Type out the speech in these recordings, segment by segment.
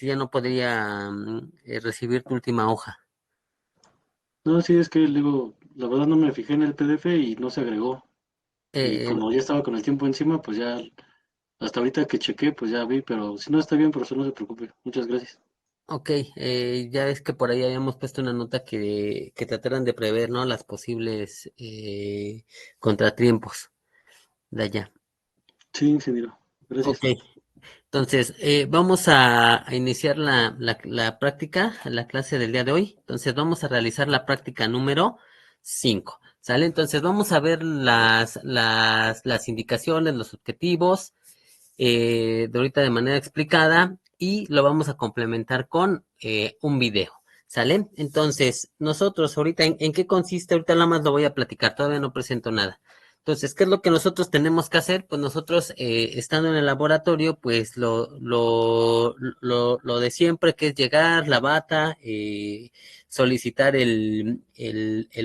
si ya no podría recibir tu última hoja. No, sí, es que luego, la verdad no me fijé en el PDF y no se agregó. Y Eh, como ya estaba con el tiempo encima, pues ya, hasta ahorita que chequé, pues ya vi, pero si no está bien, profesor, no se preocupe. Muchas gracias. ok, ya ves que por ahí habíamos puesto una nota que trataran de prever, ¿no? Las posibles contratiempos de allá. Sí, ingeniero. Ok, Gracias. entonces vamos a iniciar la práctica, la clase del día de hoy. Entonces vamos a realizar la práctica número 5. ¿Sale? Entonces vamos a ver las indicaciones, los objetivos, de ahorita de manera explicada y lo vamos a complementar con un video. ¿Sale? Entonces, nosotros ahorita, ¿en qué consiste? Ahorita nada más lo voy a platicar, todavía no presento nada. Entonces, ¿qué es lo que nosotros tenemos que hacer? Pues nosotros, estando en el laboratorio, pues lo de siempre, que es llegar, la bata, solicitar el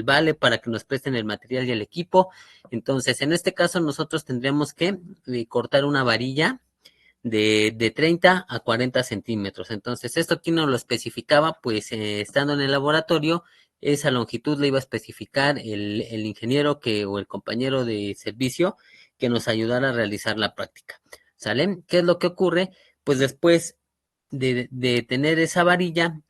vale para que nos presten el material y el equipo. Entonces, en este caso, nosotros tendríamos que cortar una varilla de 30 a 40 centímetros. Entonces, esto aquí no lo especificaba, pues estando en el laboratorio, esa longitud le iba a especificar el ingeniero o el compañero de servicio que nos ayudara a realizar la práctica. ¿Sale? ¿Qué es lo que ocurre? Pues después de tener esa varilla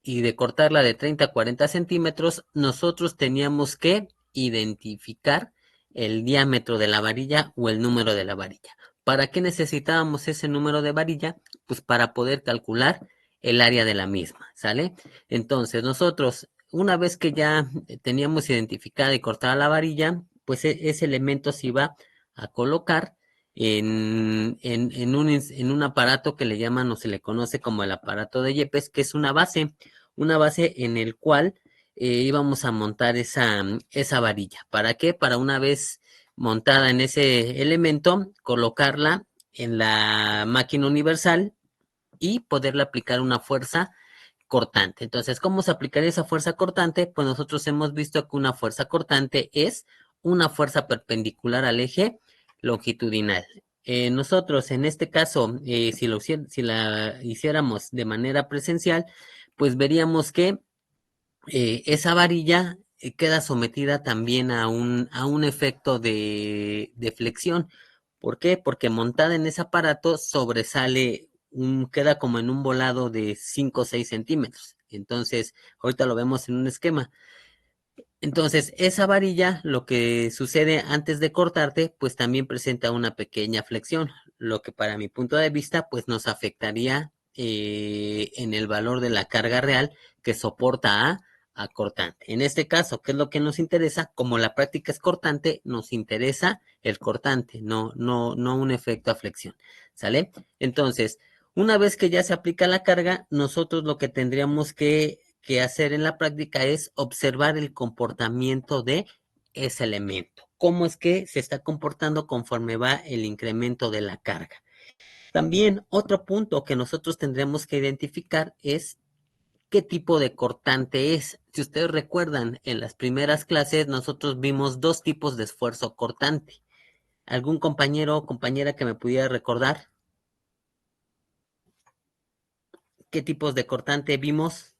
y de cortarla de 30 a 40 centímetros, nosotros teníamos que identificar el diámetro de la varilla o el número de la varilla. ¿Para qué necesitábamos ese número de varilla? Pues para poder calcular el área de la misma, ¿sale? Entonces nosotros, una vez que ya teníamos identificada y cortada la varilla, pues ese elemento se iba a colocar en un aparato que le llaman o se le conoce como el aparato de Yepes, que es una base en el cual íbamos a montar esa varilla. ¿Para qué? Para una vez montada en ese elemento, colocarla en la máquina universal y poderle aplicar una fuerza cortante. Entonces, ¿cómo se aplicaría esa fuerza cortante? Pues nosotros hemos visto que una fuerza cortante es una fuerza perpendicular al eje longitudinal. Nosotros, en este caso, si la hiciéramos de manera presencial, pues veríamos que esa varilla queda sometida también a un efecto de flexión. ¿Por qué? Porque montada en ese aparato sobresale queda como en un volado de 5 o 6 centímetros. Entonces, ahorita lo vemos en un esquema. Entonces, esa varilla, lo que sucede antes de cortarte, pues también presenta una pequeña flexión, lo que para mi punto de vista, pues nos afectaría en el valor de la carga real que soporta a cortante. En este caso, ¿qué es lo que nos interesa? Como la práctica es cortante, nos interesa el cortante, no un efecto a flexión. ¿Sale? Entonces, una vez que ya se aplica la carga, nosotros lo que tendríamos que hacer en la práctica es observar el comportamiento de ese elemento. Cómo es que se está comportando conforme va el incremento de la carga. También otro punto que nosotros tendremos que identificar es qué tipo de cortante es. Si ustedes recuerdan, en las primeras clases nosotros vimos dos tipos de esfuerzo cortante. ¿Algún compañero o compañera que me pudiera recordar qué tipos de cortante vimos?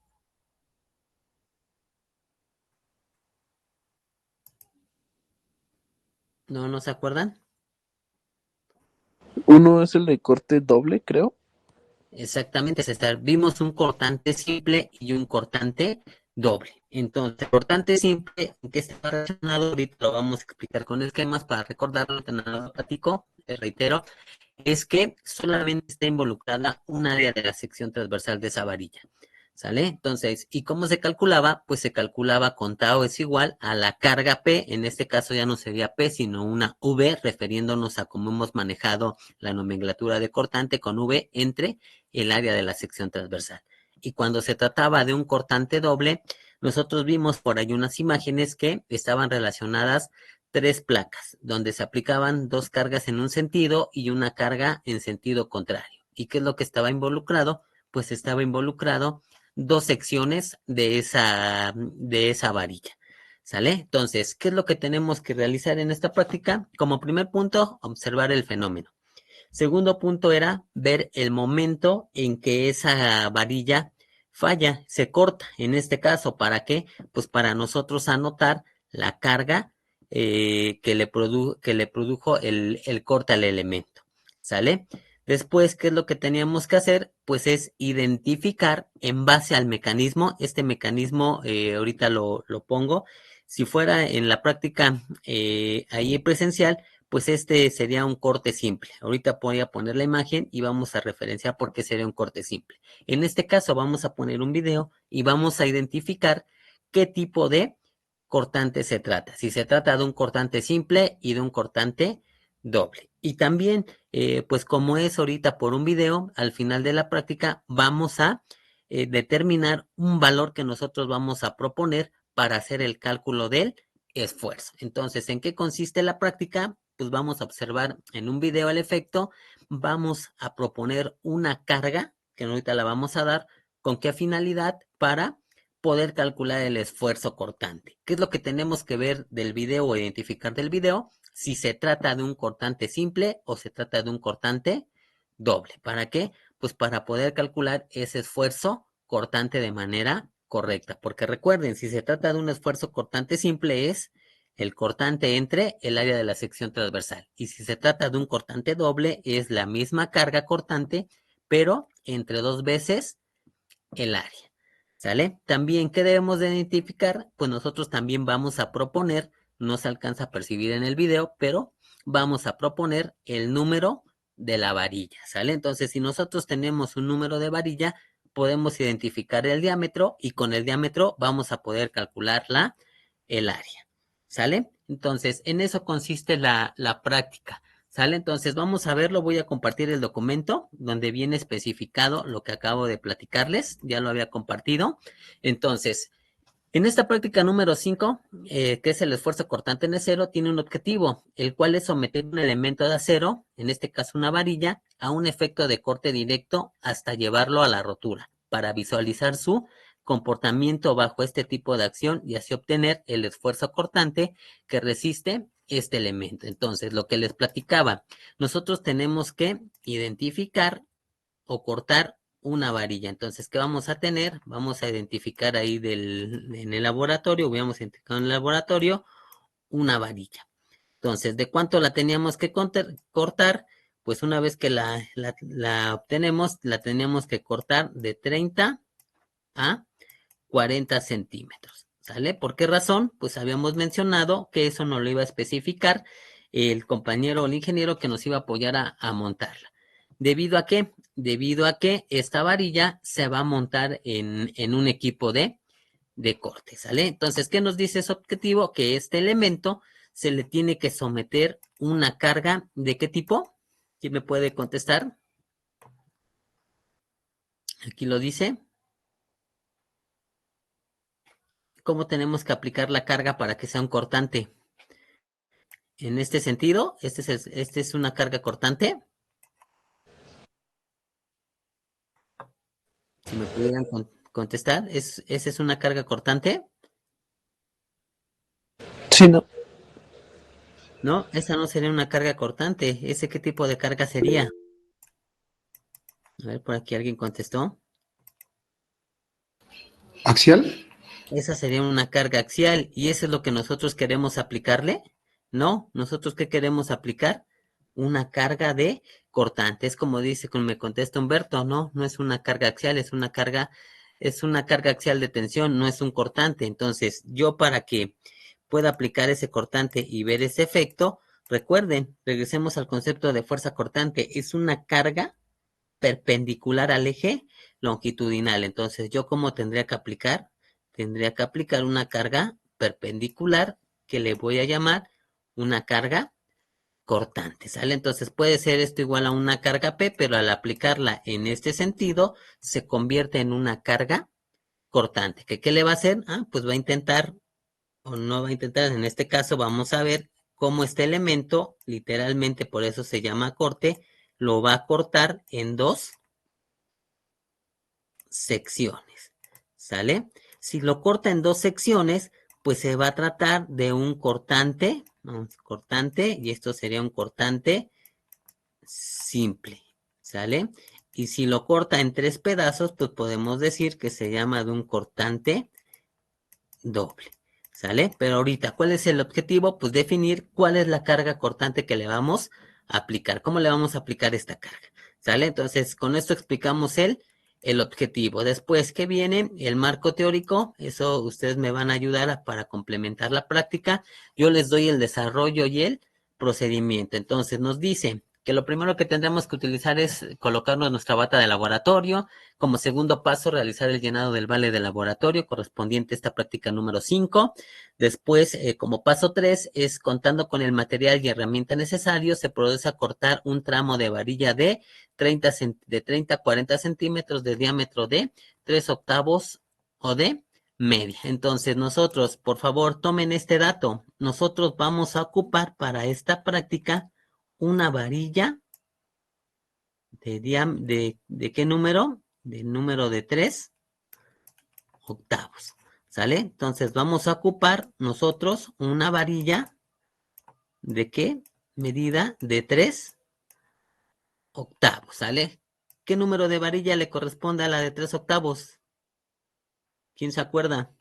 ¿No se acuerdan? Uno es el de corte doble, creo. Exactamente, César. Vimos un cortante simple y un cortante doble. Entonces, el cortante simple, ¿en qué está relacionado? Ahorita lo vamos a explicar con esquemas para recordarlo, que nada lo platico, reitero, es que solamente está involucrada un área de la sección transversal de esa varilla. ¿Sale? Entonces, ¿y cómo se calculaba? Pues se calculaba con tau es igual a la carga P, en este caso ya no sería P, sino una V, refiriéndonos a cómo hemos manejado la nomenclatura de cortante con V entre el área de la sección transversal. Y cuando se trataba de un cortante doble, nosotros vimos por ahí unas imágenes que estaban relacionadas tres placas, donde se aplicaban dos cargas en un sentido y una carga en sentido contrario. ¿Y qué es lo que estaba involucrado? Pues estaba involucrado dos secciones de esa varilla. ¿Sale? Entonces, ¿qué es lo que tenemos que realizar en esta práctica? Como primer punto, observar el fenómeno. Segundo punto era ver el momento en que esa varilla falla, se corta. En este caso, ¿para qué? Pues para nosotros anotar la carga que le produjo el corte al elemento. ¿Sale? Después, ¿qué es lo que teníamos que hacer? Pues es identificar en base al mecanismo. Este mecanismo, ahorita lo pongo. Si fuera en la práctica ahí presencial, pues este sería un corte simple. Ahorita voy a poner la imagen y vamos a referenciar por qué sería un corte simple. En este caso vamos a poner un video y vamos a identificar qué tipo de cortante se trata. Si se trata de un cortante simple y de un cortante doble. Y también, pues como es ahorita por un video, al final de la práctica vamos a determinar un valor que nosotros vamos a proponer para hacer el cálculo del esfuerzo. Entonces, ¿en qué consiste la práctica? Pues vamos a observar en un video el efecto, vamos a proponer una carga, que ahorita la vamos a dar, ¿con qué finalidad? Para poder calcular el esfuerzo cortante. ¿Qué es lo que tenemos que ver del video o identificar del video? Si se trata de un cortante simple o se trata de un cortante doble. ¿Para qué? Pues para poder calcular ese esfuerzo cortante de manera correcta. Porque recuerden, si se trata de un esfuerzo cortante simple es el cortante entre el área de la sección transversal. Y si se trata de un cortante doble es la misma carga cortante, pero entre 2 veces el área. ¿Sale? También, ¿qué debemos de identificar? Pues nosotros también vamos a proponer, no se alcanza a percibir en el video, pero vamos a proponer el número de la varilla, ¿sale? Entonces, si nosotros tenemos un número de varilla, podemos identificar el diámetro y con el diámetro vamos a poder calcular el área, ¿sale? Entonces, en eso consiste la práctica. ¿Sale? Entonces vamos a verlo, voy a compartir el documento donde viene especificado lo que acabo de platicarles, ya lo había compartido. Entonces, en esta práctica número 5, que es el esfuerzo cortante en acero, tiene un objetivo, el cual es someter un elemento de acero, en este caso una varilla, a un efecto de corte directo hasta llevarlo a la rotura, para visualizar su comportamiento bajo este tipo de acción y así obtener el esfuerzo cortante que resiste este elemento. Entonces, lo que les platicaba, nosotros tenemos que identificar o cortar una varilla. Entonces, ¿qué vamos a tener? Vamos a identificar ahí en el laboratorio, hubiéramos identificado en el laboratorio una varilla. Entonces, ¿de cuánto la teníamos que cortar? Pues una vez que la obtenemos, la teníamos que cortar de 30 a 40 centímetros. ¿Sale? ¿Por qué razón? Pues habíamos mencionado que eso nos lo iba a especificar el compañero o el ingeniero que nos iba a apoyar a montarla. ¿Debido a qué? Debido a que esta varilla se va a montar en un equipo de corte, ¿sale? Entonces, ¿qué nos dice ese objetivo? Que este elemento se le tiene que someter una carga ¿de qué tipo? ¿Quién me puede contestar? Aquí lo dice. ¿Cómo tenemos que aplicar la carga para que sea un cortante? En este sentido, este es una carga cortante. Si me pudieran contestar, ¿esa es una carga cortante? Sí, no. No, esa no sería una carga cortante. ¿Ese qué tipo de carga sería? A ver, por aquí alguien contestó. ¿Axial? Esa sería una carga axial y eso es lo que nosotros queremos aplicarle. No, nosotros ¿qué queremos aplicar? Una carga de cortante. Es como dice, como me contesta Humberto, no, no es una carga axial, es una carga axial de tensión, no es un cortante. Entonces, yo para que pueda aplicar ese cortante y ver ese efecto, recuerden, regresemos al concepto de fuerza cortante, es una carga perpendicular al eje longitudinal. Entonces, ¿yo cómo tendría que aplicar? Tendría que aplicar una carga perpendicular que le voy a llamar una carga cortante, ¿sale? Entonces puede ser esto igual a una carga P, pero al aplicarla en este sentido se convierte en una carga cortante. ¿Qué le va a hacer? Pues va a intentar o no va a intentar, en este caso vamos a ver cómo este elemento, literalmente por eso se llama corte, lo va a cortar en 2 secciones, ¿sale? Si lo corta en 2 secciones, pues se va a tratar de un cortante, y esto sería un cortante simple, ¿sale? Y si lo corta en 3 pedazos, pues podemos decir que se llama de un cortante doble, ¿sale? Pero ahorita, ¿cuál es el objetivo? Pues definir cuál es la carga cortante que le vamos a aplicar. ¿Cómo le vamos a aplicar esta carga? ¿Sale? Entonces, con esto explicamos el objetivo. Después, ¿qué viene? El marco teórico. Eso ustedes me van a ayudar para complementar la práctica. Yo les doy el desarrollo y el procedimiento. Entonces, nos dice que lo primero que tendremos que utilizar es colocarnos nuestra bata de laboratorio. Como segundo paso, realizar el llenado del vale de laboratorio correspondiente a esta práctica número 5. Después, como paso 3, es contando con el material y herramienta necesario, se procede a cortar un tramo de varilla de 30 a 40 centímetros de diámetro de 3 octavos o de media. Entonces, nosotros, por favor, tomen este dato. Nosotros vamos a ocupar para esta práctica una varilla ¿de qué número? Del número de 3 octavos, ¿sale? Entonces vamos a ocupar nosotros una varilla ¿de qué? Medida de 3 octavos, ¿sale? ¿Qué número de varilla le corresponde a la de 3 octavos? ¿Quién se acuerda?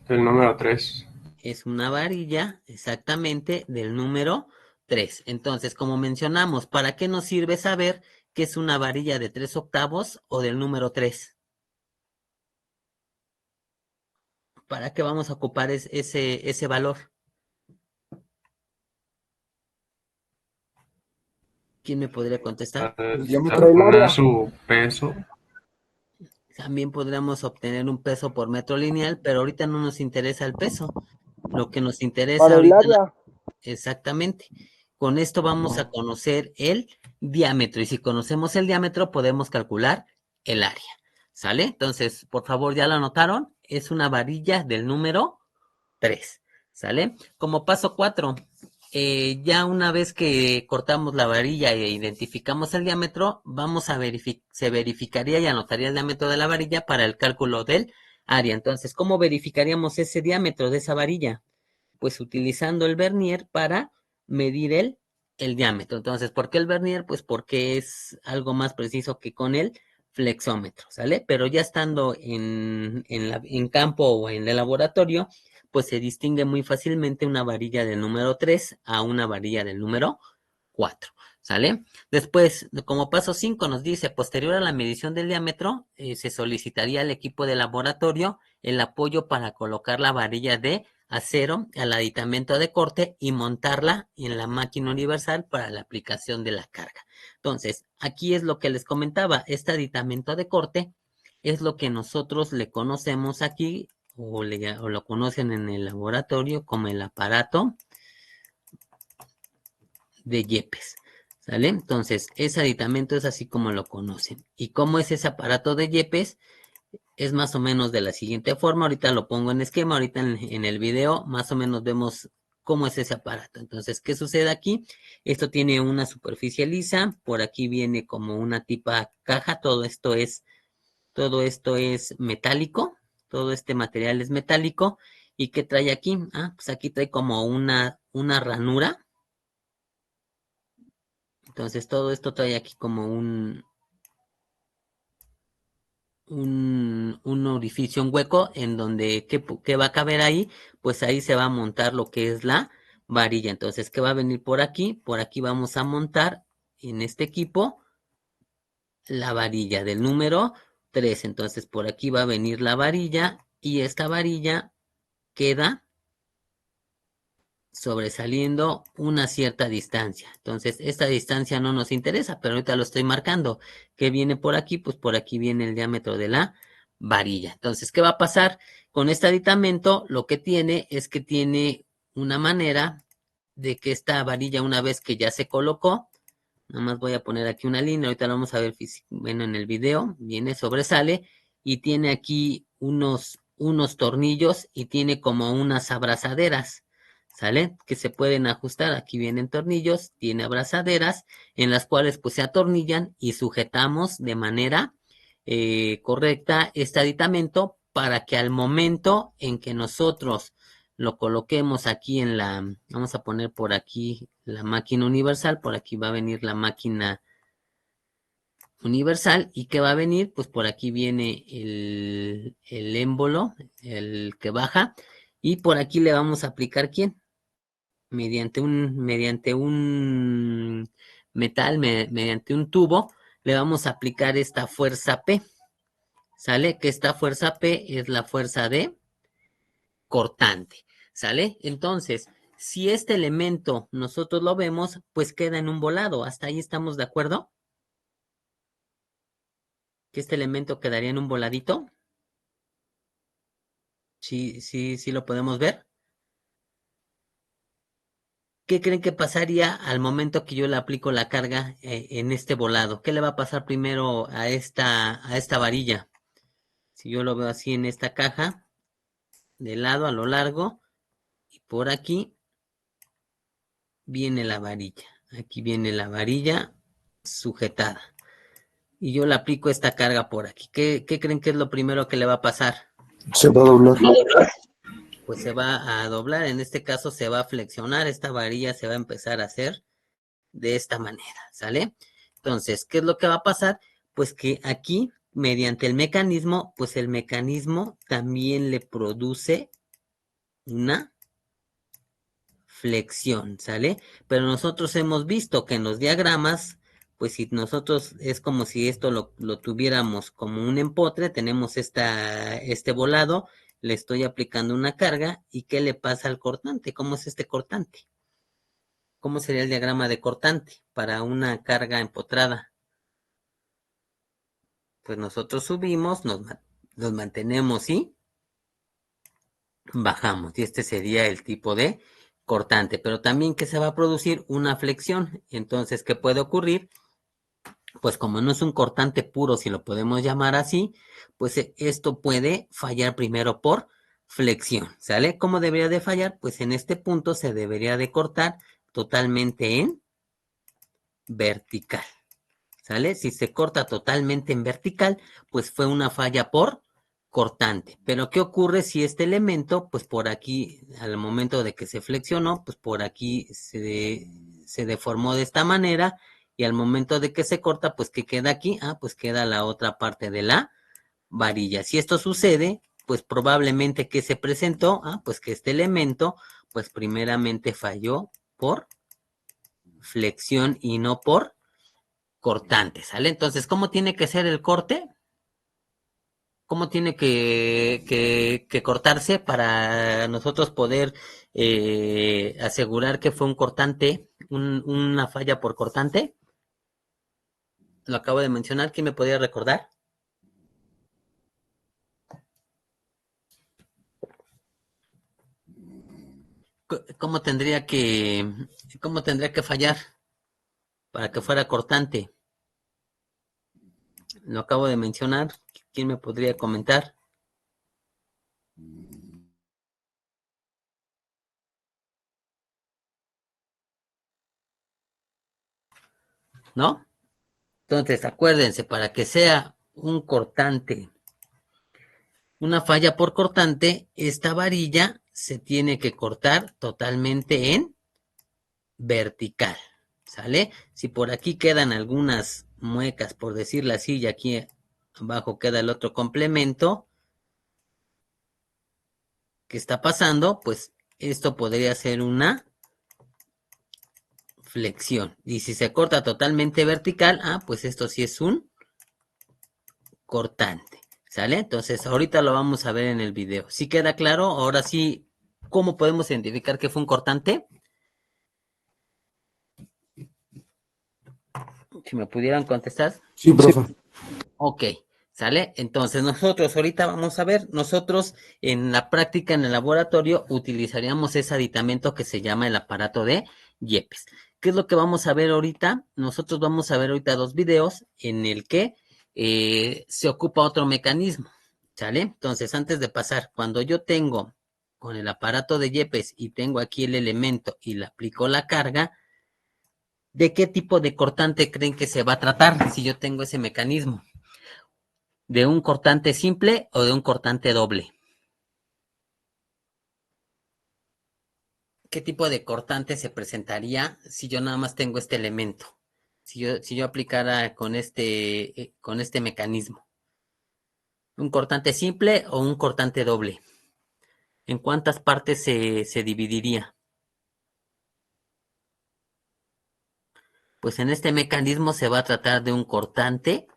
El número 3. Es una varilla exactamente del número 3. Entonces, como mencionamos, ¿para qué nos sirve saber que es una varilla de 3 octavos o del número 3? ¿Para qué vamos a ocupar ese valor? ¿Quién me podría contestar? El diámetro. Poner su peso. También podríamos obtener un peso por metro lineal, pero ahorita no nos interesa el peso. Lo que nos interesa Para el ahorita, área. exactamente. Con esto vamos a conocer el diámetro y si conocemos el diámetro podemos calcular el área. ¿Sale? Entonces, por favor, ¿ya lo anotaron? Es una varilla del número 3. ¿Sale? Como paso 4, ya una vez que cortamos la varilla e identificamos el diámetro, se verificaría y anotaría el diámetro de la varilla para el cálculo del área. Entonces, ¿cómo verificaríamos ese diámetro de esa varilla? Pues utilizando el vernier para medir el diámetro. Entonces, ¿por qué el vernier? Pues porque es algo más preciso que con el flexómetro, ¿sale? Pero ya estando en campo o en el laboratorio, pues se distingue muy fácilmente una varilla del número 3 a una varilla del número 4, ¿sale? Después, como paso 5 nos dice, posterior a la medición del diámetro, se solicitaría al equipo de laboratorio el apoyo para colocar la varilla de acero al aditamento de corte y montarla en la máquina universal para la aplicación de la carga. Entonces, aquí es lo que les comentaba, este aditamento de corte es lo que nosotros le conocemos aquí o lo conocen en el laboratorio como el aparato de Yepes, ¿sale? Entonces, ese aditamento es así como lo conocen. ¿Y cómo es ese aparato de Yepes? Es más o menos de la siguiente forma. Ahorita lo pongo en esquema, ahorita en el video más o menos vemos cómo es ese aparato. Entonces, ¿qué sucede aquí? Esto tiene una superficie lisa, por aquí viene como una tipa caja, todo esto es metálico, todo este material es metálico. ¿Y qué trae aquí? Pues aquí trae como una ranura. Entonces todo esto trae aquí como un orificio, un hueco en donde, ¿qué va a caber ahí? Pues ahí se va a montar lo que es la varilla. Entonces, ¿qué va a venir por aquí? Por aquí vamos a montar en este equipo la varilla del número 3. Entonces, por aquí va a venir la varilla y esta varilla queda sobresaliendo una cierta distancia. Entonces, esta distancia no nos interesa, pero ahorita lo estoy marcando. ¿Qué viene por aquí? Pues por aquí viene el diámetro de la varilla. Entonces, ¿qué va a pasar con este aditamento? Lo que tiene es que tiene una manera de que esta varilla, una vez que ya se colocó, nada más voy a poner aquí una línea, ahorita lo vamos a ver bueno, en el video, viene, sobresale y tiene aquí unos tornillos y tiene como unas abrazaderas, ¿sale? Que se pueden ajustar, aquí vienen tornillos, tiene abrazaderas en las cuales pues se atornillan y sujetamos de manera correcta este aditamento para que al momento en que nosotros lo coloquemos aquí vamos a poner por aquí la máquina universal, por aquí va a venir la máquina universal, ¿y qué va a venir? Pues por aquí viene el émbolo, el que baja, y por aquí le vamos a aplicar ¿quién? Mediante un metal, mediante un tubo, le vamos a aplicar esta fuerza P, ¿sale? Que esta fuerza P es la fuerza de cortante, ¿sale? Entonces, si este elemento nosotros lo vemos, pues queda en un volado. ¿Hasta ahí estamos de acuerdo? ¿Que este elemento quedaría en un voladito? Sí lo podemos ver. ¿Qué creen que pasaría al momento que yo le aplico la carga en este volado? ¿Qué le va a pasar primero a esta varilla? Si yo lo veo así en esta caja, de lado a lo largo, y por aquí viene la varilla. Aquí viene la varilla sujetada. Y yo le aplico esta carga por aquí. ¿Qué creen que es lo primero que le va a pasar? Se va a doblar. Pues se va a doblar, en este caso se va a flexionar, esta varilla se va a empezar a hacer de esta manera, ¿sale? Entonces, ¿qué es lo que va a pasar? Pues que aquí, mediante el mecanismo, pues el mecanismo también le produce una flexión, ¿sale? Pero nosotros hemos visto que en los diagramas, pues si nosotros es como si esto lo tuviéramos como un empotre, tenemos este volado, le estoy aplicando una carga, ¿y qué le pasa al cortante? ¿Cómo es este cortante? ¿Cómo sería el diagrama de cortante para una carga empotrada? Pues nosotros subimos, nos mantenemos y bajamos. Y este sería el tipo de cortante. Pero también que se va a producir una flexión. Entonces, ¿qué puede ocurrir? Pues como no es un cortante puro, si lo podemos llamar así, pues esto puede fallar primero por flexión, ¿sale? ¿Cómo debería de fallar? Pues en este punto se debería de cortar totalmente en vertical, ¿sale? Si se corta totalmente en vertical, pues fue una falla por cortante. Pero ¿qué ocurre si este elemento, pues por aquí, al momento de que se flexionó, pues por aquí se deformó de esta manera, y al momento de que se corta, pues ¿qué queda aquí? Pues queda la otra parte de la varilla. Si esto sucede, pues probablemente que se presentó, pues que este elemento, pues primeramente falló por flexión y no por cortante, ¿sale? Entonces, ¿cómo tiene que ser el corte? ¿Cómo tiene que cortarse para nosotros poder asegurar que fue un cortante, una falla por cortante? Lo acabo de mencionar, ¿quién me podría recordar? ¿Cómo cómo tendría que fallar para que fuera cortante? Lo acabo de mencionar, ¿quién me podría comentar? ¿No? Entonces, acuérdense, para que sea un cortante, una falla por cortante, esta varilla se tiene que cortar totalmente en vertical, ¿sale? Si por aquí quedan algunas muecas, por decirlo así, y aquí abajo queda el otro complemento que está pasando, pues esto podría ser una flexión. Y si se corta totalmente vertical, pues esto sí es un cortante, ¿sale? Entonces ahorita lo vamos a ver en el video. ¿Sí queda claro? Ahora sí, ¿cómo podemos identificar que fue un cortante? Si me pudieran contestar. Sí, profe. Ok, ¿sale? Entonces nosotros ahorita vamos a ver, nosotros en la práctica en el laboratorio utilizaríamos ese aditamento que se llama el aparato de Yepes. ¿Qué es lo que vamos a ver ahorita? Nosotros vamos a ver ahorita dos videos en el que se ocupa otro mecanismo, ¿sale? Entonces antes de pasar, cuando yo tengo con el aparato de Yepes y tengo aquí el elemento y le aplico la carga, ¿de qué tipo de cortante creen que se va a tratar si yo tengo ese mecanismo? ¿De un cortante simple o de un cortante doble? qué tipo de cortante se presentaría si yo nada más tengo este elemento? Si yo aplicara con este mecanismo. ¿Un cortante simple o un cortante doble? ¿En cuántas partes se dividiría? Pues en este mecanismo se va a tratar de un cortante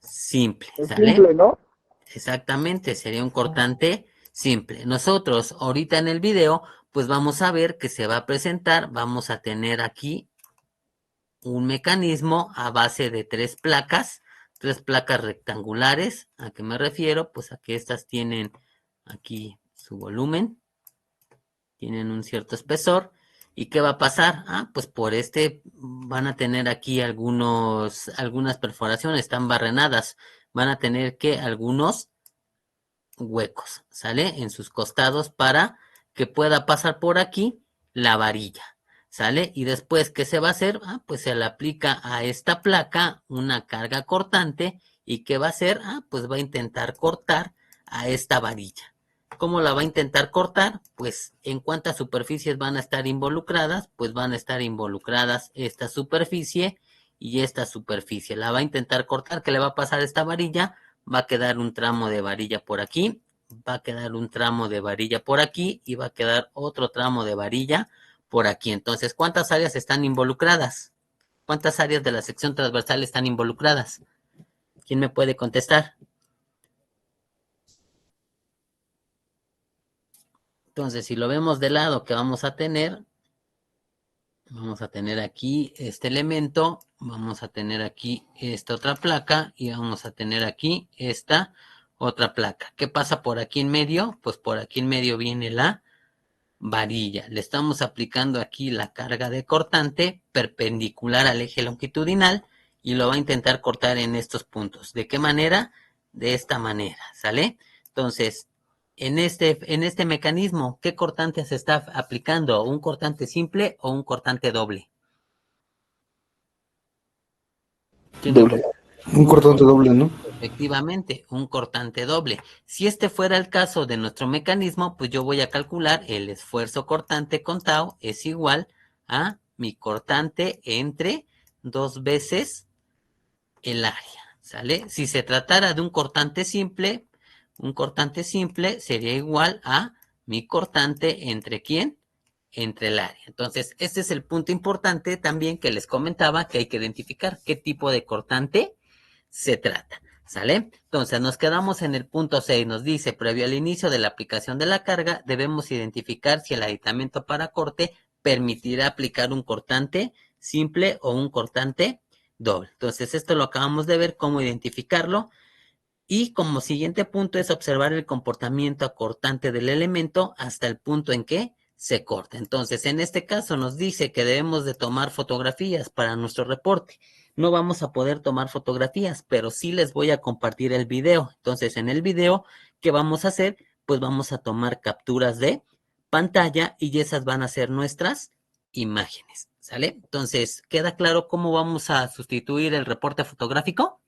simple, Es ¿sale? simple, ¿no? Exactamente, sería un cortante simple. Nosotros ahorita en el video, pues vamos a ver que se va a presentar, vamos a tener aquí un mecanismo a base de tres placas rectangulares. ¿A qué me refiero? Pues a que estas tienen aquí su volumen, tienen un cierto espesor. ¿Y qué va a pasar? Pues por van a tener aquí algunas perforaciones, están barrenadas, van a tener que algunos huecos, ¿sale? En sus costados para que pueda pasar por aquí la varilla, ¿sale? Y después, ¿qué se va a hacer? Pues se le aplica a esta placa una carga cortante y ¿qué va a hacer? Pues va a intentar cortar a esta varilla. ¿Cómo la va a intentar cortar? Pues en cuántas superficies van a estar involucradas, pues van a estar involucradas esta superficie y esta superficie. La va a intentar cortar. ¿Qué le va a pasar a esta varilla? Va a quedar un tramo de varilla por aquí, va a quedar un tramo de varilla por aquí y va a quedar otro tramo de varilla por aquí. Entonces, ¿cuántas áreas están involucradas? ¿Cuántas áreas de la sección transversal están involucradas? ¿Quién me puede contestar? Entonces, si lo vemos de lado que vamos a tener aquí este elemento, vamos a tener aquí esta otra placa y vamos a tener aquí esta otra placa. ¿Qué pasa por aquí en medio? Pues por aquí en medio viene la varilla. Le estamos aplicando aquí la carga de cortante perpendicular al eje longitudinal y lo va a intentar cortar en estos puntos. ¿De qué manera? De esta manera, ¿sale? Entonces, en este mecanismo, ¿qué cortante se está aplicando? ¿Un cortante simple o un cortante doble? Doble. Un cortante doble, ¿no? Efectivamente, un cortante doble. Si este fuera el caso de nuestro mecanismo, pues yo voy a calcular el esfuerzo cortante con tau es igual a mi cortante entre 2 veces el área, ¿sale? Si se tratara de un cortante simple sería igual a mi cortante entre ¿quién? Entre el área. Entonces, este es el punto importante también que les comentaba que hay que identificar qué tipo de cortante se trata, ¿sale? Entonces, nos quedamos en el punto 6, nos dice, previo al inicio de la aplicación de la carga, debemos identificar si el aditamento para corte permitirá aplicar un cortante simple o un cortante doble. Entonces, esto lo acabamos de ver, cómo identificarlo. Y como siguiente punto es observar el comportamiento acortante del elemento hasta el punto en que se corta. Entonces, en este caso nos dice que debemos de tomar fotografías para nuestro reporte. No vamos a poder tomar fotografías, pero sí les voy a compartir el video. Entonces, en el video, ¿qué vamos a hacer? Pues vamos a tomar capturas de pantalla y esas van a ser nuestras imágenes, ¿sale? Entonces, ¿queda claro cómo vamos a sustituir el reporte fotográfico?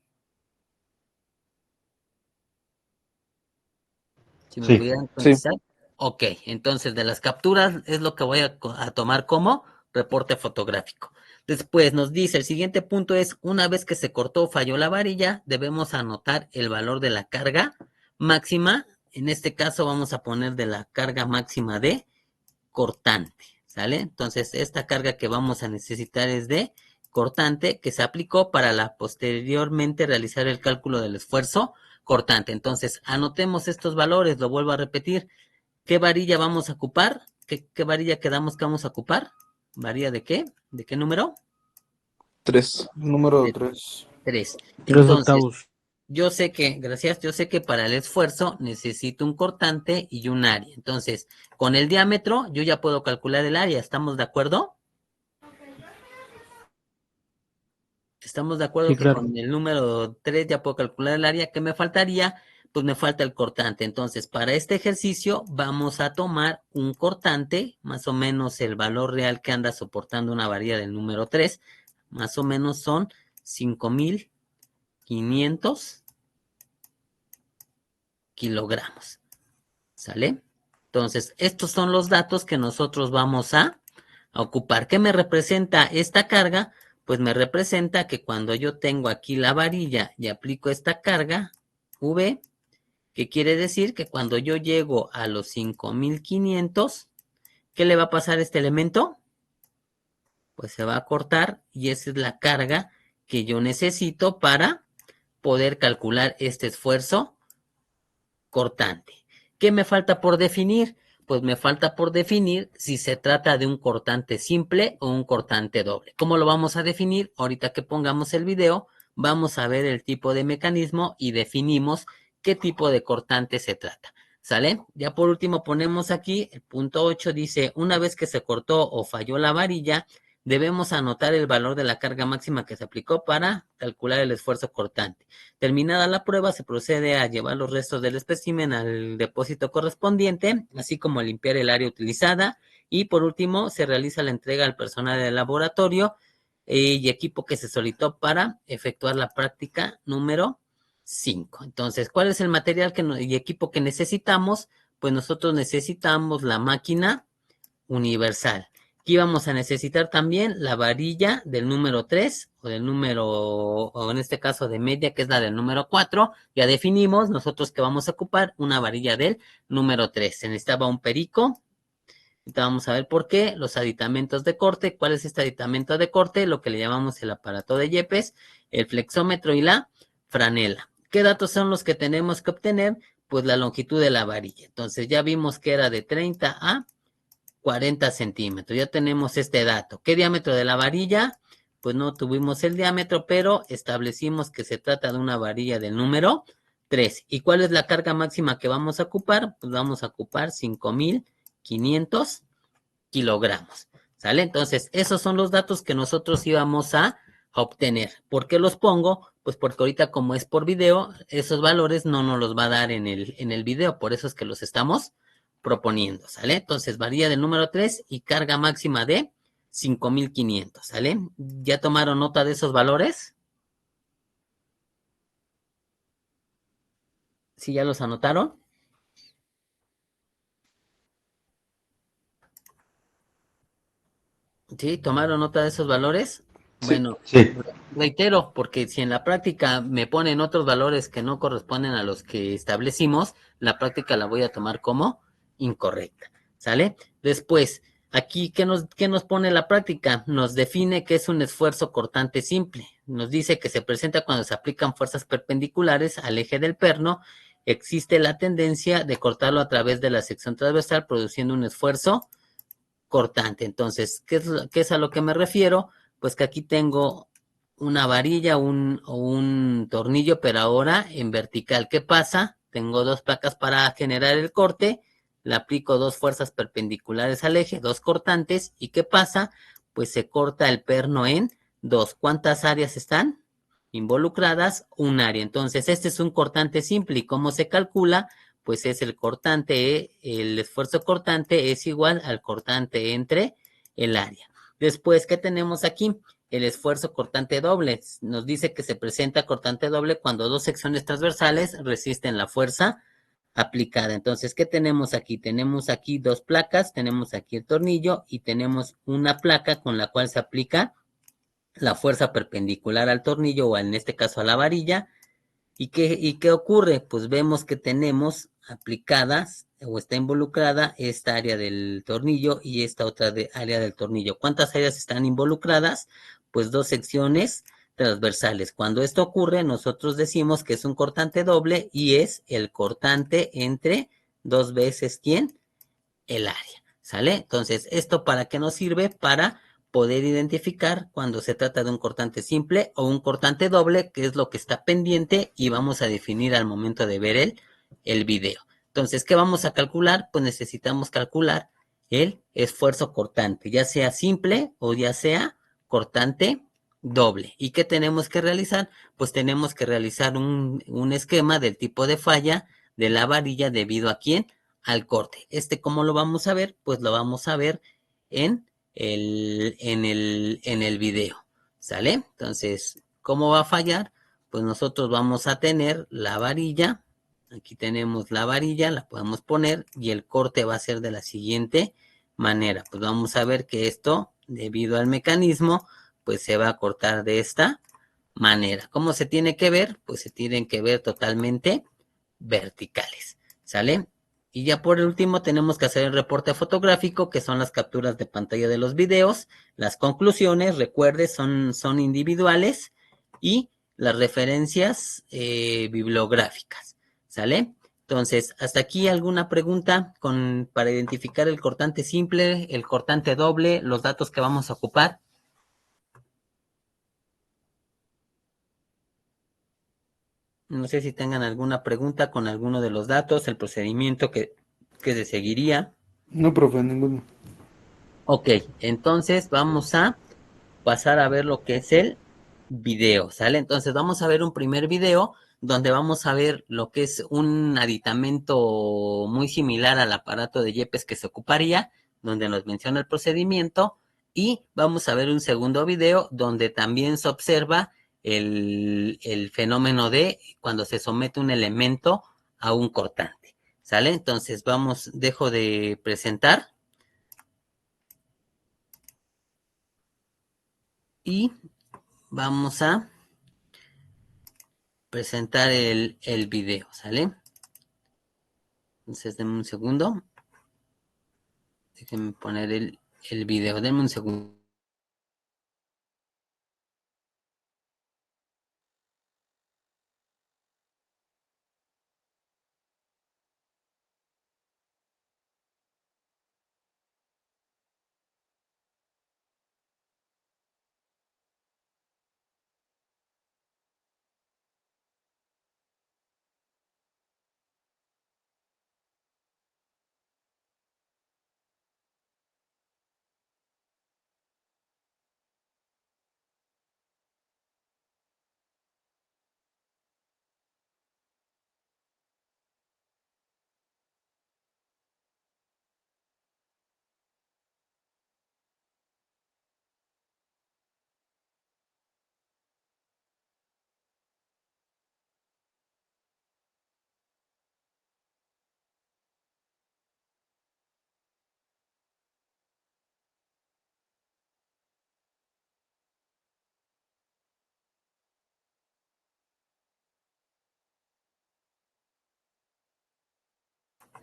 Si me Sí. pudieran Sí. contestar. Ok, entonces de las capturas es lo que voy a tomar como reporte fotográfico. Después nos dice, el siguiente punto es, una vez que se cortó o falló la varilla, debemos anotar el valor de la carga máxima. En este caso vamos a poner de la carga máxima de cortante, ¿sale? Entonces esta carga que vamos a necesitar es de cortante que se aplicó para posteriormente realizar el cálculo del esfuerzo cortante. Entonces anotemos estos valores, lo vuelvo a repetir. ¿Qué varilla vamos a ocupar? ¿Qué varilla quedamos que vamos a ocupar? ¿Varilla de qué? ¿De qué número? 3. Número De 3. 3. 3 Entonces, octavos. yo sé que para el esfuerzo necesito un cortante y un área. Entonces, con el diámetro yo ya puedo calcular el área. ¿Estamos de acuerdo? ¿Estamos de acuerdo Sí, que claro. con el número 3 ya puedo calcular el área? ¿Qué me faltaría? Pues me falta el cortante. Entonces, para este ejercicio vamos a tomar un cortante, más o menos el valor real que anda soportando una varilla del número 3, más o menos son 5,500 kilogramos. ¿Sale? Entonces, estos son los datos que nosotros vamos a ocupar. ¿Qué me representa esta carga? Pues me representa que cuando yo tengo aquí la varilla y aplico esta carga, V, que quiere decir que cuando yo llego a los 5500, ¿qué le va a pasar a este elemento? Pues se va a cortar y esa es la carga que yo necesito para poder calcular este esfuerzo cortante. ¿Qué me falta por definir? Pues me falta por definir si se trata de un cortante simple o un cortante doble. ¿Cómo lo vamos a definir? Ahorita que pongamos el video, vamos a ver el tipo de mecanismo y definimos qué tipo de cortante se trata. ¿Sale? Ya por último ponemos aquí el punto 8, dice, una vez que se cortó o falló la varilla, debemos anotar el valor de la carga máxima que se aplicó para calcular el esfuerzo cortante. Terminada la prueba, se procede a llevar los restos del espécimen al depósito correspondiente, así como a limpiar el área utilizada. Y por último, se realiza la entrega al personal del laboratorio y equipo que se solicitó para efectuar la práctica número 5. Entonces, ¿cuál es el material y equipo que necesitamos? Pues nosotros necesitamos la máquina universal. Aquí vamos a necesitar también la varilla del número 3 o del número, o en este caso de media, que es la del número 4. Ya definimos nosotros que vamos a ocupar una varilla del número 3. Se necesitaba un perico. Ahorita vamos a ver por qué. Los aditamentos de corte. ¿Cuál es este aditamento de corte? Lo que le llamamos el aparato de Yepes, el flexómetro y la franela. ¿Qué datos son los que tenemos que obtener? Pues la longitud de la varilla. Entonces ya vimos que era de 30 a 40 centímetros. Ya tenemos este dato. ¿Qué diámetro de la varilla? Pues no tuvimos el diámetro, pero establecimos que se trata de una varilla del número 3. ¿Y cuál es la carga máxima que vamos a ocupar? Pues vamos a ocupar 5500 kilogramos. ¿Sale? Entonces, esos son los datos que nosotros íbamos a obtener. ¿Por qué los pongo? Pues porque ahorita como es por video, esos valores no nos los va a dar en el video, por eso es que los estamos proponiendo, ¿sale? Entonces, varilla del número 3 y carga máxima de 5500, ¿sale? ¿Ya tomaron nota de esos valores? ¿Sí ya los anotaron? ¿Sí? ¿Tomaron nota de esos valores? Bueno, Sí. reitero, porque si en la práctica me ponen otros valores que no corresponden a los que establecimos, la práctica la voy a tomar como incorrecta, ¿sale? Después, aquí, ¿qué nos pone la práctica? Nos define que es un esfuerzo cortante simple. Nos dice que se presenta cuando se aplican fuerzas perpendiculares al eje del perno. Existe la tendencia de cortarlo a través de la sección transversal, produciendo un esfuerzo cortante. Entonces, ¿qué es a lo que me refiero? Pues que aquí tengo una varilla o un tornillo, pero ahora en vertical. ¿Qué pasa? Tengo dos placas para generar el corte, le aplico dos fuerzas perpendiculares al eje, dos cortantes, ¿y qué pasa? Pues se corta el perno en dos. ¿Cuántas áreas están involucradas? Un área. Entonces, este es un cortante simple. ¿Y cómo se calcula? Pues es el cortante, el esfuerzo cortante es igual al cortante entre el área. Después, ¿qué tenemos aquí? El esfuerzo cortante doble. Nos dice que se presenta cortante doble cuando dos secciones transversales resisten la fuerza aplicada. Entonces, ¿qué tenemos aquí? Tenemos aquí dos placas, tenemos aquí el tornillo y tenemos una placa con la cual se aplica la fuerza perpendicular al tornillo o en este caso a la varilla. ¿Y qué ocurre? Pues vemos que tenemos aplicadas o está involucrada esta área del tornillo y esta otra área del tornillo. ¿Cuántas áreas están involucradas? Pues dos secciones transversales. Cuando esto ocurre, nosotros decimos que es un cortante doble y es el cortante entre dos veces, ¿quién? El área. ¿Sale? Entonces, ¿esto para qué nos sirve? Para poder identificar cuando se trata de un cortante simple o un cortante doble, que es lo que está pendiente y vamos a definir al momento de ver el video. Entonces, ¿qué vamos a calcular? Pues necesitamos calcular el esfuerzo cortante, ya sea simple o ya sea cortante doble. ¿Y qué tenemos que realizar? Pues tenemos que realizar un esquema del tipo de falla de la varilla debido a quién? Al corte. ¿Cómo lo vamos a ver? Pues lo vamos a ver en el video, ¿sale? Entonces, ¿cómo va a fallar? Pues nosotros vamos a tener la varilla Aquí tenemos la varilla, la podemos poner y el corte va a ser de la siguiente manera. Pues vamos a ver que esto, debido al mecanismo, pues se va a cortar de esta manera. ¿Cómo se tiene que ver? Pues se tienen que ver totalmente verticales, ¿sale? Y ya por último tenemos que hacer el reporte fotográfico, que son las capturas de pantalla de los videos, las conclusiones, recuerde, son individuales, y las referencias bibliográficas, ¿sale? Entonces, hasta aquí alguna pregunta para identificar el cortante simple, el cortante doble, los datos que vamos a ocupar. No sé si tengan alguna pregunta con alguno de los datos, el procedimiento que se seguiría. No, profe, ninguno. Ok, entonces vamos a pasar a ver lo que es el video, ¿sale? Entonces vamos a ver un primer video donde vamos a ver lo que es un aditamento muy similar al aparato de Yepes que se ocuparía, donde nos menciona el procedimiento, y vamos a ver un segundo video donde también se observa el fenómeno de cuando se somete un elemento a un cortante, ¿sale? Entonces dejo de presentar y vamos a presentar el video, ¿sale? Entonces, denme un segundo. Déjenme poner el video. Denme un segundo.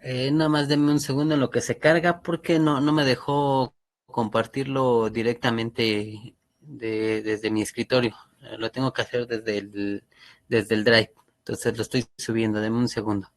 Nada más denme un segundo en lo que se carga porque no me dejó compartirlo directamente desde mi escritorio. Lo tengo que hacer desde el Drive. Entonces lo estoy subiendo. Denme un segundo.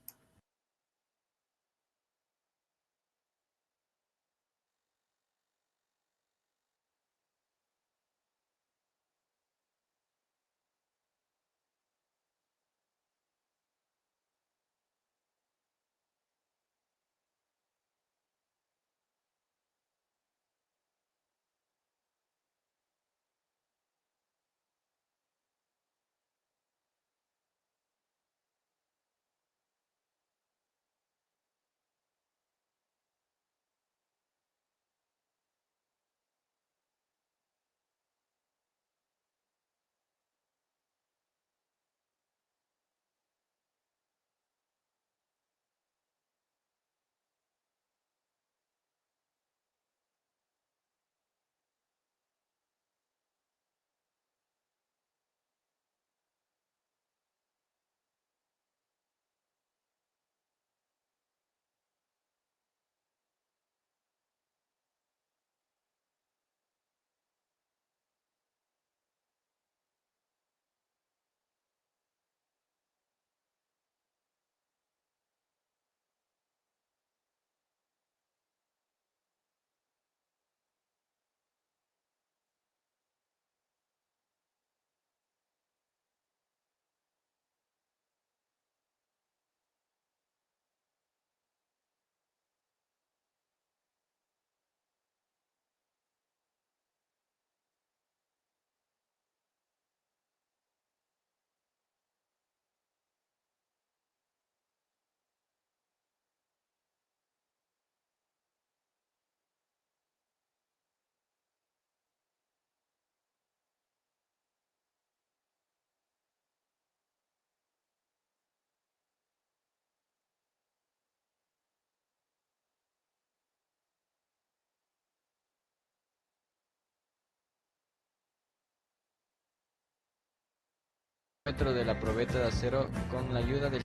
diámetro de la probeta de acero con la ayuda del...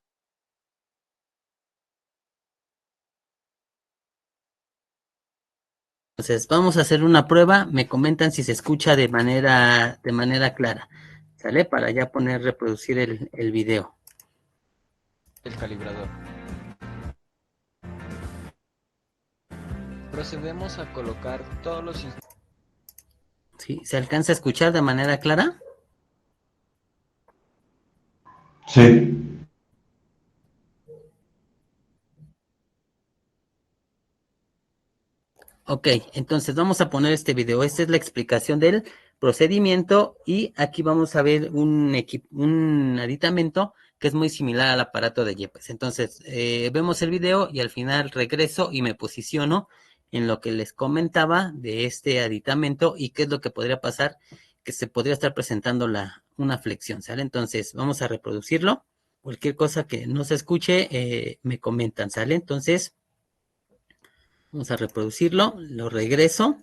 Entonces, vamos a hacer una prueba. Me comentan si se escucha de manera clara. ¿Sale? Para ya poner, reproducir el video. el calibrador. Procedemos a colocar todos los instrumentos. ¿Sí? ¿Se alcanza a escuchar de manera clara? Sí. Ok, entonces vamos a poner este video. Esta es la explicación del procedimiento y aquí vamos a ver un aditamento que es muy similar al aparato de Yepes. Entonces, vemos el video y al final regreso y me posiciono en lo que les comentaba de este aditamento y qué es lo que podría pasar, que se podría estar presentando una flexión, ¿sale? Entonces, vamos a reproducirlo. Cualquier cosa que no se escuche, me comentan, ¿sale? Entonces, vamos a reproducirlo, lo regreso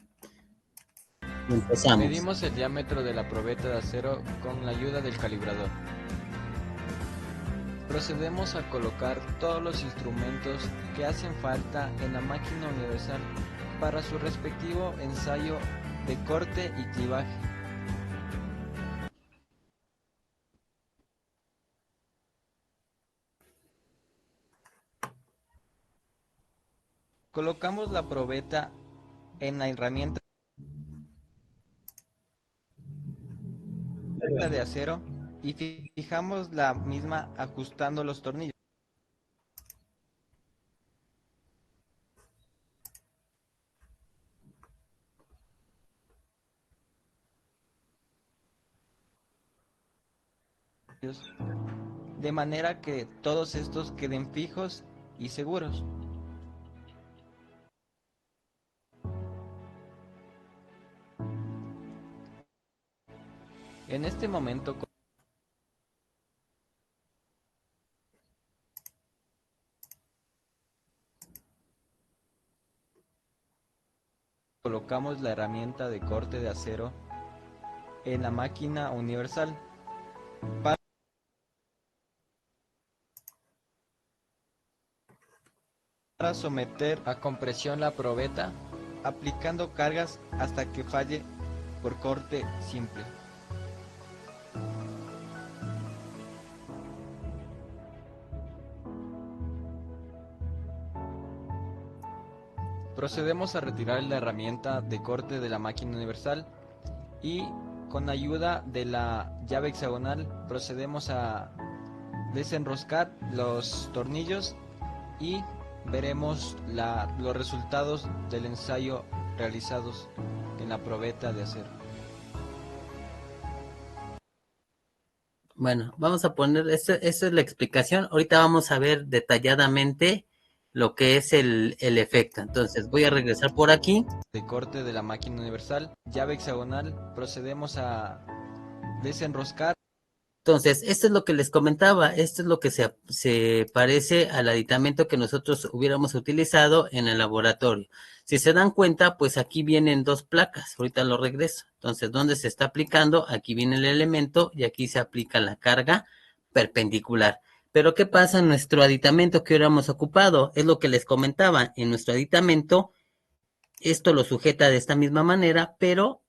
y empezamos. Medimos el diámetro de la probeta de acero con la ayuda del calibrador. Procedemos a colocar todos los instrumentos que hacen falta en la máquina universal para su respectivo ensayo de corte y clivaje. Colocamos la probeta en la herramienta de acero y fijamos la misma ajustando los tornillos. De manera que todos estos queden fijos y seguros. En este momento colocamos la herramienta de corte de acero en la máquina universal para someter a compresión la probeta, aplicando cargas hasta que falle por corte simple. Procedemos a retirar la herramienta de corte de la máquina universal y con ayuda de la llave hexagonal procedemos a desenroscar los tornillos y veremos los resultados del ensayo realizados en la probeta de acero. Bueno, vamos a poner, esta es la explicación. Ahorita vamos a ver detalladamente lo que es el efecto. Entonces voy a regresar por aquí. De corte de la máquina universal, llave hexagonal, procedemos a desenroscar. Entonces, esto es lo que les comentaba, esto es lo que se parece al aditamento que nosotros hubiéramos utilizado en el laboratorio. Si se dan cuenta, pues aquí vienen dos placas, ahorita lo regreso. Entonces, ¿dónde se está aplicando? Aquí viene el elemento y aquí se aplica la carga perpendicular. Pero, ¿qué pasa en nuestro aditamento que hubiéramos ocupado? Es lo que les comentaba, en nuestro aditamento, esto lo sujeta de esta misma manera, pero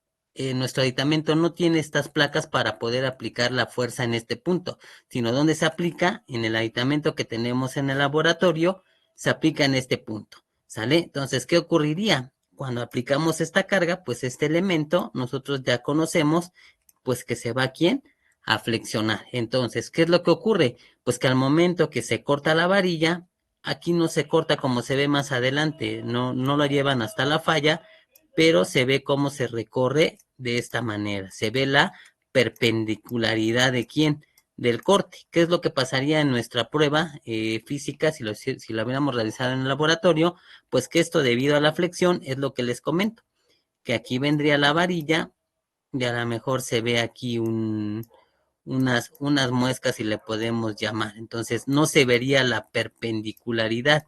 nuestro aditamento no tiene estas placas para poder aplicar la fuerza en este punto, sino donde se aplica en el aditamento que tenemos en el laboratorio, se aplica en este punto, ¿sale? Entonces, ¿qué ocurriría? Cuando aplicamos esta carga, pues este elemento nosotros ya conocemos, pues que se va ¿a quién? A flexionar. Entonces, ¿qué es lo que ocurre? Pues que al momento que se corta la varilla, aquí no se corta como se ve más adelante, no lo llevan hasta la falla, pero se ve cómo se recorre de esta manera. Se ve la perpendicularidad de quién, del corte. ¿Qué es lo que pasaría en nuestra prueba física si la hubiéramos realizado en el laboratorio? Pues que esto debido a la flexión es lo que les comento, que aquí vendría la varilla y a lo mejor se ve aquí unas muescas, si le podemos llamar. Entonces no se vería la perpendicularidad.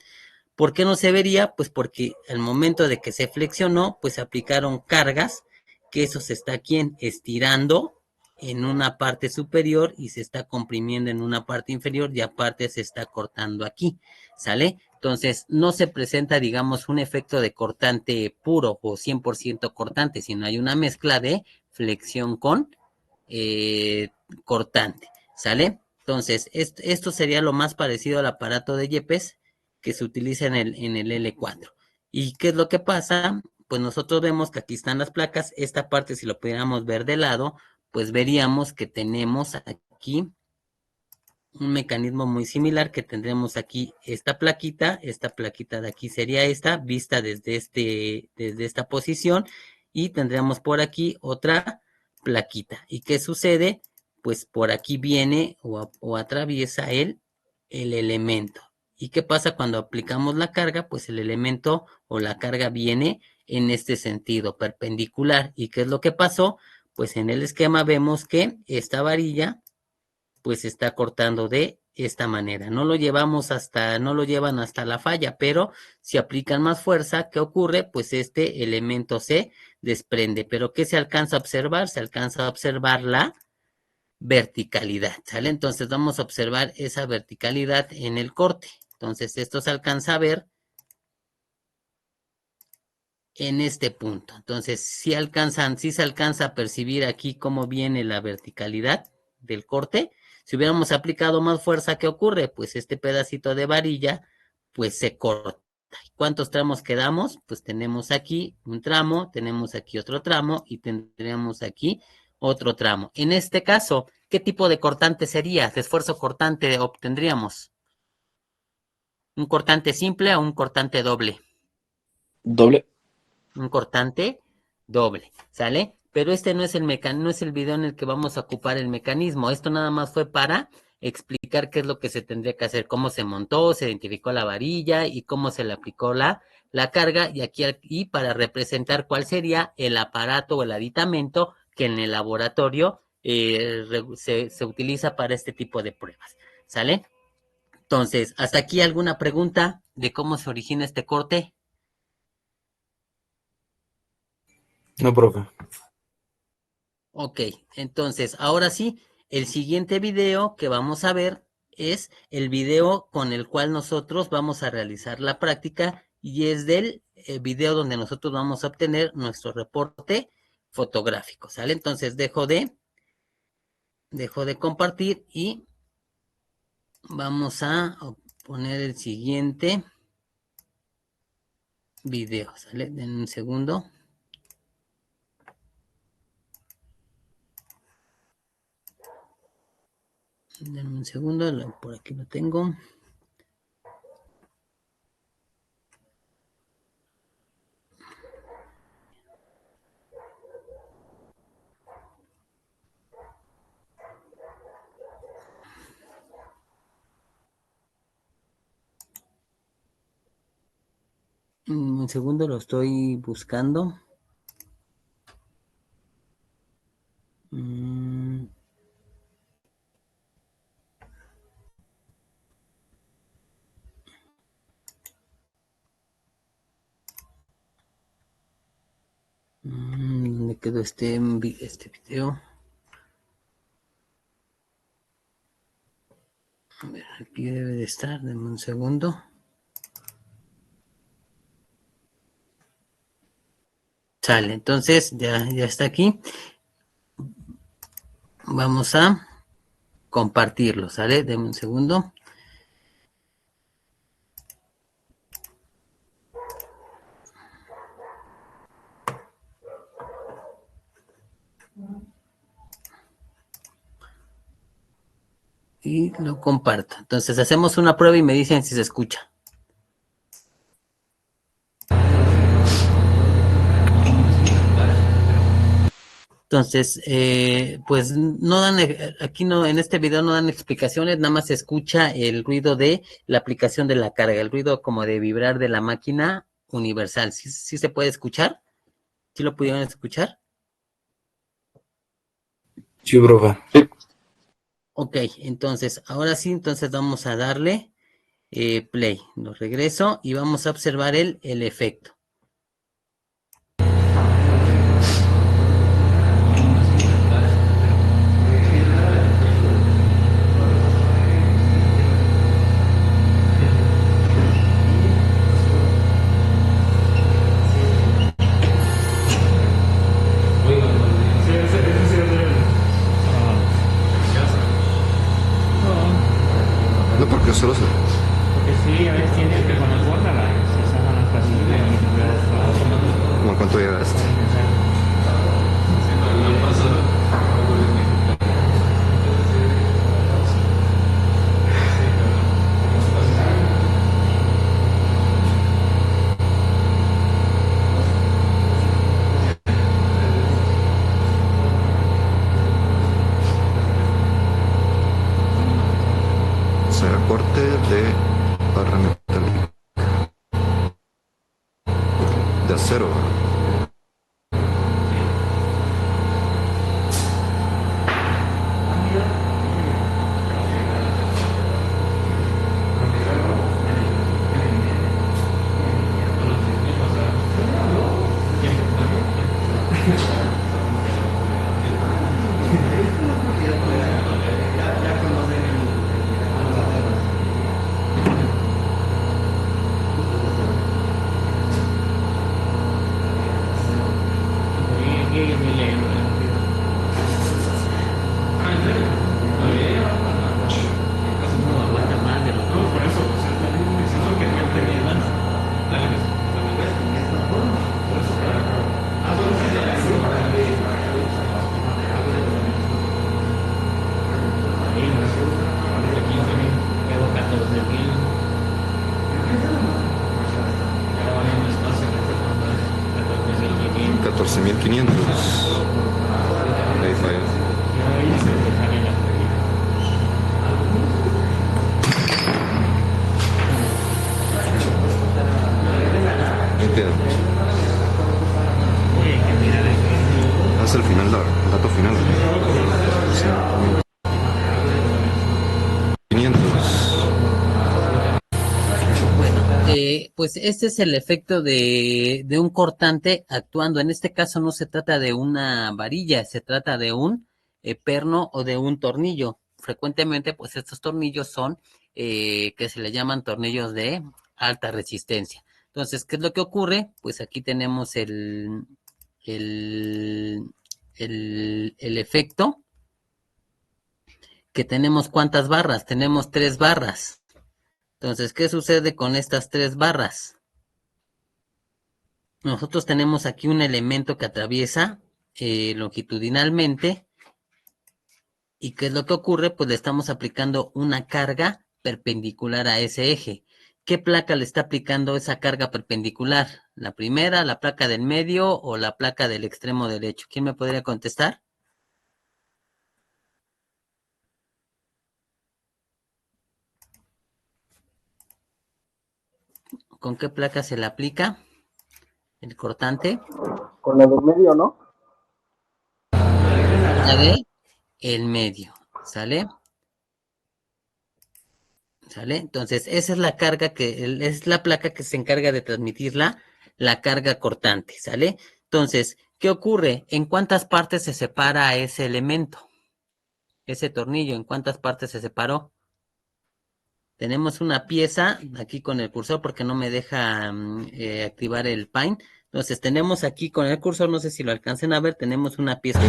¿Por qué no se vería? Pues porque al momento de que se flexionó, pues se aplicaron cargas, que eso se está aquí estirando en una parte superior y se está comprimiendo en una parte inferior y aparte se está cortando aquí, ¿sale? Entonces, no se presenta, digamos, un efecto de cortante puro o 100% cortante, sino hay una mezcla de flexión con cortante, ¿sale? Entonces, esto sería lo más parecido al aparato de Yepes que se utiliza en el L4. ¿Y qué es lo que pasa? Pues nosotros vemos que aquí están las placas. Esta parte, si lo pudiéramos ver de lado, pues veríamos que tenemos aquí un mecanismo muy similar, que tendremos aquí esta plaquita de aquí sería esta, vista desde esta posición, y tendremos por aquí otra plaquita. ¿Y qué sucede? Pues por aquí viene o atraviesa el elemento. ¿Y qué pasa cuando aplicamos la carga? Pues el elemento o la carga viene en este sentido, perpendicular. ¿Y qué es lo que pasó? Pues en el esquema vemos que esta varilla pues se está cortando de esta manera. No lo llevan hasta la falla, pero si aplican más fuerza, ¿qué ocurre? Pues este elemento se desprende. ¿Pero qué se alcanza a observar? Se alcanza a observar la verticalidad, ¿sale? Entonces vamos a observar esa verticalidad en el corte. Entonces esto se alcanza a ver en este punto. Entonces sí se alcanza a percibir aquí cómo viene la verticalidad del corte. Si hubiéramos aplicado más fuerza, ¿qué ocurre? Pues este pedacito de varilla, pues se corta. ¿Cuántos tramos quedamos? Pues tenemos aquí un tramo, tenemos aquí otro tramo y tendríamos aquí otro tramo. En este caso, ¿qué tipo de cortante sería? ¿De esfuerzo cortante obtendríamos? ¿Un cortante simple o un cortante doble? Doble. Un cortante doble, ¿sale? Pero este no es el video en el que vamos a ocupar el mecanismo. Esto nada más fue para explicar qué es lo que se tendría que hacer, cómo se montó, se identificó la varilla y cómo se le aplicó la carga, y para representar cuál sería el aparato o el aditamento que en el laboratorio se utiliza para este tipo de pruebas, ¿sale? Entonces, ¿hasta aquí alguna pregunta de cómo se origina este corte? No, profe. Ok, entonces, ahora sí, el siguiente video que vamos a ver es el video con el cual nosotros vamos a realizar la práctica, y es del video donde nosotros vamos a obtener nuestro reporte fotográfico, ¿sale? Entonces dejo de compartir y vamos a poner el siguiente video, ¿sale? Den un segundo. Denme un segundo, por aquí lo tengo. Un segundo, lo estoy buscando. ¿Dónde quedó este video? A ver, aquí debe de estar, denme un segundo. Sale, entonces ya está aquí. Vamos a compartirlo, ¿sale? Denme un segundo. Y lo comparto. Entonces hacemos una prueba y me dicen si se escucha. Entonces, pues no dan, aquí no, en este video no dan explicaciones, nada más se escucha el ruido de la aplicación de la carga, el ruido como de vibrar de la máquina universal. ¿Sí se puede escuchar? ¿Sí lo pudieron escuchar? Sí, profe. Sí. Ok, entonces, ahora sí, entonces vamos a darle play. Lo regreso y vamos a observar el efecto. No, porque solo se... Porque sí, a veces tienes que con el borda se sacan las pasillas y ¿Cómo cuánto llegaste? O sea, corte de barra metálica. De acero. $14,500. Ahí falla. Entiendo. Haz el final, el dato final. Sí. 500. Bueno, pues este es el efecto de un cortante actuando. En este caso no se trata de una varilla, se trata de un perno o de un tornillo. Frecuentemente, pues estos tornillos son que se le llaman tornillos de alta resistencia. Entonces, ¿qué es lo que ocurre? Pues aquí tenemos el, el efecto, que tenemos ¿cuántas barras? Tenemos 3 barras. Entonces, ¿qué sucede con estas 3 barras? Nosotros tenemos aquí un elemento que atraviesa longitudinalmente. ¿Y qué es lo que ocurre? Pues le estamos aplicando una carga perpendicular a ese eje. ¿Qué placa le está aplicando esa carga perpendicular? ¿La primera, la placa del medio o la placa del extremo derecho? ¿Quién me podría contestar? ¿Con qué placa se le aplica el cortante? Con la del medio, ¿no? La de el medio, ¿sale? ¿Sale? Entonces, esa es la carga es la placa que se encarga de transmitir la carga cortante, ¿sale? Entonces, ¿qué ocurre? ¿En cuántas partes se separa ese elemento? Ese tornillo, ¿en cuántas partes se separó? Tenemos una pieza aquí con el cursor porque no me deja activar el Paint. Entonces, tenemos aquí con el cursor, no sé si lo alcancen a ver, tenemos una pieza.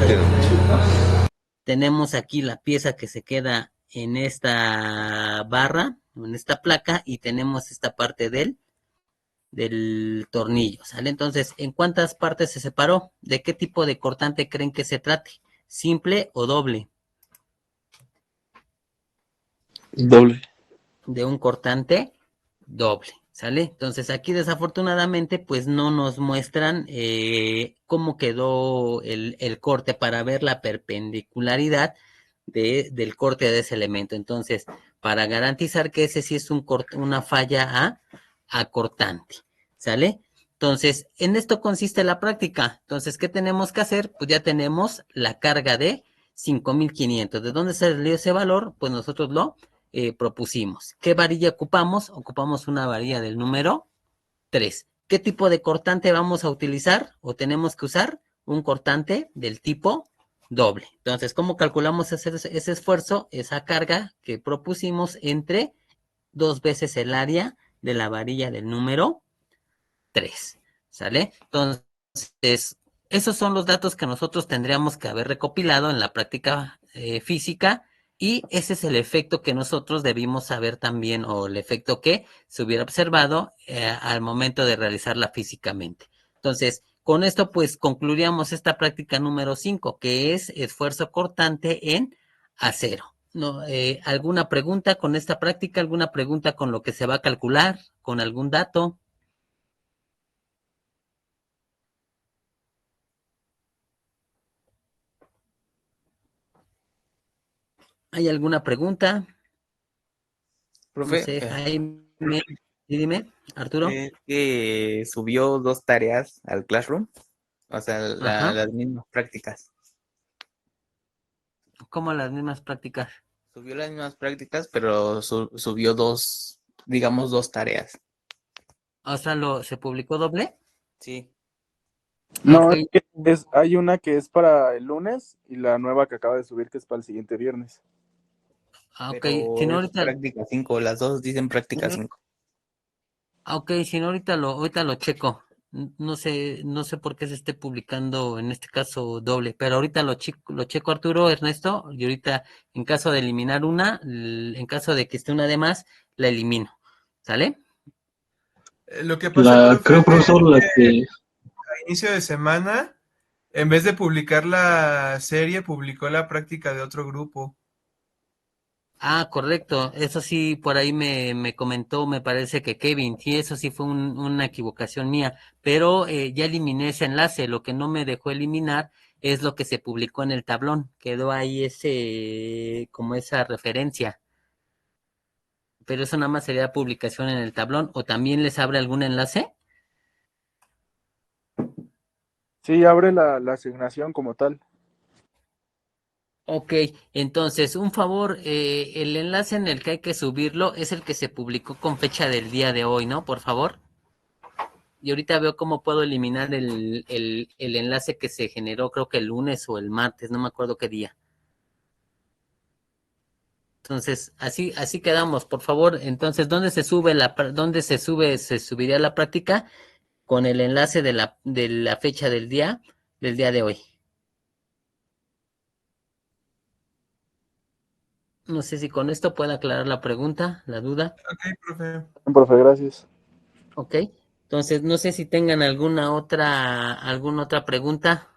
Tenemos aquí la pieza que se queda en esta barra, en esta placa, y tenemos esta parte del tornillo, ¿sale? Entonces, ¿en cuántas partes se separó? ¿De qué tipo de cortante creen que se trate? ¿Simple o doble? Doble. De un cortante doble, ¿sale? Entonces, aquí desafortunadamente, pues no nos muestran cómo quedó el corte para ver la perpendicularidad del corte de ese elemento. Entonces, para garantizar que ese sí es una falla a cortante, ¿sale? Entonces, en esto consiste la práctica. Entonces, ¿qué tenemos que hacer? Pues ya tenemos la carga de 5,500. ¿De dónde salió ese valor? Pues nosotros lo propusimos. ¿Qué varilla ocupamos? Ocupamos una varilla del número 3. ¿Qué tipo de cortante vamos a utilizar o tenemos que usar? Un cortante del tipo doble. Entonces, ¿cómo calculamos ese esfuerzo? Esa carga que propusimos entre 2 veces el área de la varilla del número 3. ¿Sale? Entonces, esos son los datos que nosotros tendríamos que haber recopilado en la práctica física Y ese es el efecto que nosotros debimos saber también, o el efecto que se hubiera observado al momento de realizarla físicamente. Entonces, con esto pues concluiríamos esta práctica número 5, que es esfuerzo cortante en acero. No, ¿alguna pregunta con esta práctica? ¿Alguna pregunta con lo que se va a calcular? ¿Con algún dato? ¿Hay alguna pregunta? No Profe, sé, Jaime. Sí, dime, Arturo. es que subió 2 tareas al Classroom, o sea, Ajá. las mismas prácticas. ¿Cómo las mismas prácticas? Subió las mismas prácticas, pero subió digamos, 2 tareas. O sea, ¿se publicó doble? Sí. No, Ok. hay una que es para el lunes y la nueva que acaba de subir que es para el siguiente viernes. Ok, Pero si no es ahorita, práctica 5, las dos dicen práctica 5. si no ahorita lo checo. No sé por qué se esté publicando en este caso doble, pero ahorita lo checo Arturo, Ernesto, y ahorita en caso de eliminar una, en caso de que esté una de más, la elimino. ¿Sale? Lo que pasa, profe, Creo, profesor, la es que que... a inicio de semana, en vez de publicar la serie, publicó la práctica de otro grupo. Ah, correcto. Eso sí, por ahí me comentó, me parece que Kevin, sí, eso sí fue una equivocación mía, pero ya eliminé ese enlace. Lo que no me dejó eliminar es lo que se publicó en el tablón. Quedó ahí como esa referencia, pero eso nada más sería publicación en el tablón. ¿O también les abre algún enlace? Sí, abre la asignación como tal. Ok, entonces, un favor, el enlace en el que hay que subirlo es el que se publicó con fecha del día de hoy, ¿no? Por favor. Y ahorita veo cómo puedo eliminar el enlace que se generó, creo que el lunes o el martes, no me acuerdo qué día. Entonces, así quedamos, por favor. Entonces, ¿dónde se subiría la práctica? Con el enlace de la fecha del día de hoy. No sé si con esto puedo aclarar la pregunta, la duda. Ok, profe. Profe, gracias. Ok. Entonces, no sé si tengan alguna otra pregunta.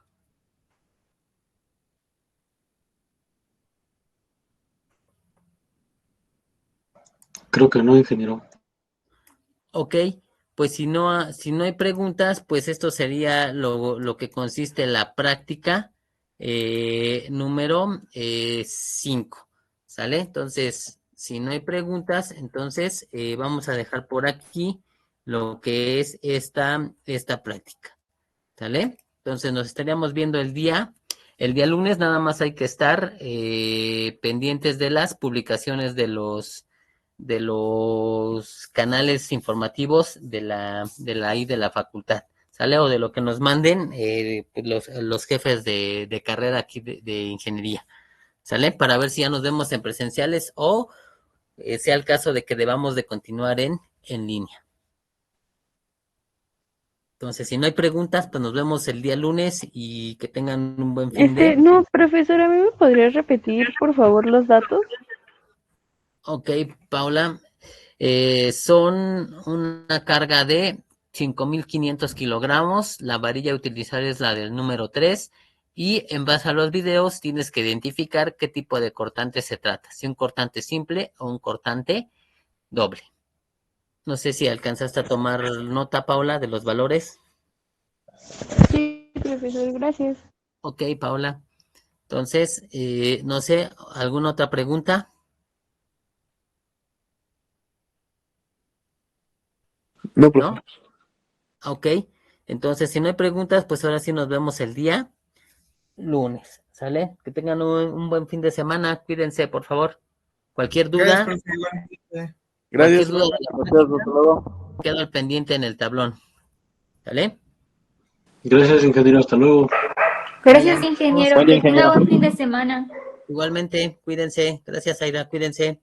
Creo que no, ingeniero. Ok, pues si no hay preguntas, pues esto sería lo que consiste en la práctica número 5, ¿sale? Entonces, si no hay preguntas, entonces vamos a dejar por aquí lo que es esta práctica, ¿sale? Entonces nos estaríamos viendo el día lunes, nada más hay que estar pendientes de las publicaciones de los canales informativos de la facultad, ¿sale? O de lo que nos manden pues los jefes de carrera aquí de ingeniería, ¿sale? Para ver si ya nos vemos en presenciales o sea el caso de que debamos de continuar en línea. Entonces, si no hay preguntas, pues nos vemos el día lunes y que tengan un buen fin de... No, profesora, ¿a mí me podrías repetir, por favor, los datos? Ok, Paula, son una carga de 5.500 kilogramos, la varilla a utilizar es la del número 3 y en base a los videos tienes que identificar qué tipo de cortante se trata, si un cortante simple o un cortante doble. No sé si alcanzaste a tomar nota, Paula, de los valores. Sí, profesor, gracias. Ok, Paula. Entonces, no sé, ¿alguna otra pregunta? No, profe. ¿No? Ok, entonces si no hay preguntas, pues ahora sí nos vemos el día lunes, ¿sale? Que tengan un buen fin de semana, cuídense, por favor. Cualquier Gracias, duda, profe. Igualmente. cualquier Gracias, duda profe. de la Gracias, práctica, hasta luego. quedo al pendiente en el tablón, ¿sale? Gracias, ingeniero. Hasta luego. Gracias, Vayan, ingeniero. Vaya, Que tenga ingeniero. buen fin de semana. igualmente, cuídense, gracias, Aida, cuídense.